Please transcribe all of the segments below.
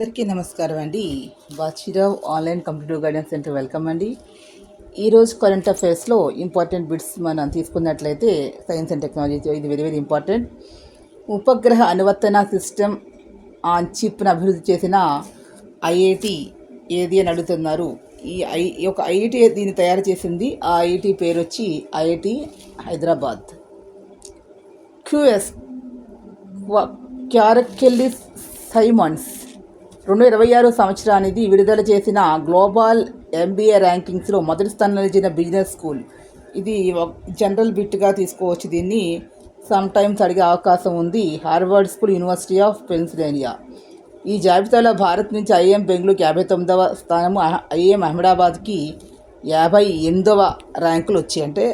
అందరికీ నమస్కారం అండి. Bachirao online computer guidance centre welcome అండి. ఈరోజు కరెంట్ అఫైర్స్లో ఇంపార్టెంట్ బిట్స్ మనం తీసుకున్నట్లయితే సైన్స్ అండ్ టెక్నాలజీ ఇది వెరీ ఇంపార్టెంట్. ఉపగ్రహ అనువర్తన సిస్టమ్ ఆన్ చిప్ను అభివృద్ధి చేసిన ఐఐటి ఏది అని అడుగుతున్నారు. ఈ యొక్క ఐఐటి దీన్ని తయారు చేసింది. ఆ ఐఐటి పేరు వచ్చి ఐఐటి హైదరాబాద్. క్యూఎస్ క్యారకెల్లిస్ సైమన్స్ 2026 సంవత్సరానికి విడుదల చేసిన గ్లోబల్ ఎంబీఏ ర్యాంకింగ్స్లో మొదటి స్థానంలో నిలిచిన బిజినెస్ స్కూల్. ఇది జనరల్ బిట్గా తీసుకోవచ్చు. దీన్ని సమ్ టైమ్స్ అడిగే అవకాశం ఉంది. Harvard school, university of Pennsylvania. ఈ జాబితాలో భారత్ నుంచి ఐఐఎం బెంగళూరుకి 59వ స్థానము, ఐఐఎం అహ్మదాబాద్కి 58వ ర్యాంకులు వచ్చాయి. అంటే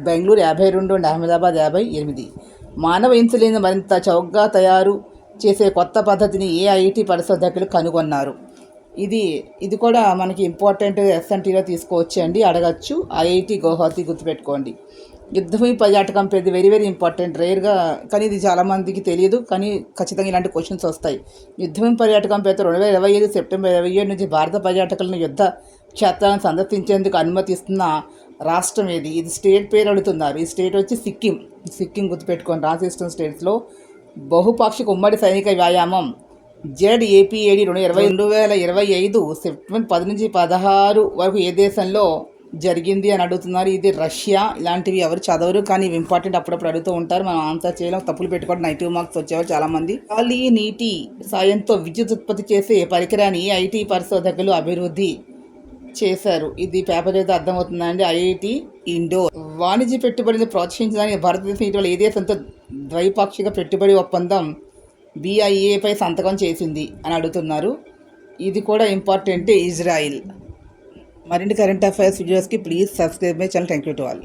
బెంగళూరు 52 అండ్ అహ్మదాబాద్ 58. మానవ ఇన్సులిన్ మరింత చౌకగా తయారు చేసే కొత్త పద్ధతిని ఐఐటి పరిశోధకులు కనుగొన్నారు. ఇది కూడా మనకి ఇంపార్టెంట్. ఎస్ఎన్టీలో తీసుకోవచ్చు అండి, అడగచ్చు. ఐఐటి గౌహతి గుర్తుపెట్టుకోండి. యుద్ధభూమి పర్యాటకం పేరు వెరీ ఇంపార్టెంట్. రేర్గా కానీ ఇది చాలామందికి తెలియదు, కానీ ఖచ్చితంగా ఇలాంటి క్వశ్చన్స్ వస్తాయి. యుద్ధభూమి పర్యాటకం పేరుతో 2025 సెప్టెంబర్ 27 నుంచి భారత పర్యాటకులను యుద్ధ క్షేత్రాలను సందర్శించేందుకు అనుమతిస్తున్న రాష్ట్రం ఏది? ఇది స్టేట్ పేరు అడుగుతున్నారు. ఈ స్టేట్ వచ్చి సిక్కిం గుర్తుపెట్టుకోండి. నార్త్ ఈస్టర్న్ స్టేట్స్లో బహుపాక్షిక ఉమ్మడి సైనిక వ్యాయామం ZAPAD 2025 సెప్టెంబర్ 10 నుంచి 16 వరకు ఏ దేశంలో జరిగింది అని అడుగుతున్నారు. ఇది రష్యా. ఇలాంటివి ఎవరు చదవరు, కానీ ఇవి ఇంపార్టెంట్. అప్పుడప్పుడు అడుగుతూ ఉంటారు. మనం ఆన్సర్ చేయలేం, తప్పులు పెట్టుకోవడం. నెగిటివ్ మార్క్స్ వచ్చేవారు చాలామంది. గాలి నీటి సాయంతో విద్యుత్ ఉత్పత్తి చేసే పరికరాన్ని ఐటీ పరిశోధకులు అభివృద్ధి చేశారు. ఇది పేపర్ అయితే అర్థమవుతుందండి. ఐఐటి ఇండోర్. వాణిజ్య పెట్టుబడిని ప్రోత్సహించడానికి భారతదేశం ఇటీవల ఏ దేశంతో ద్వైపాక్షిక పెట్టుబడి ఒప్పందం BIAపై సంతకం చేసింది అని అడుగుతున్నారు. ఇది కూడా ఇంపార్టెంట్. ఇజ్రాయిల్. మరిన్ని కరెంట్ అఫైర్స్ వీడియోస్కి please subscribe my channel. Thank you to all.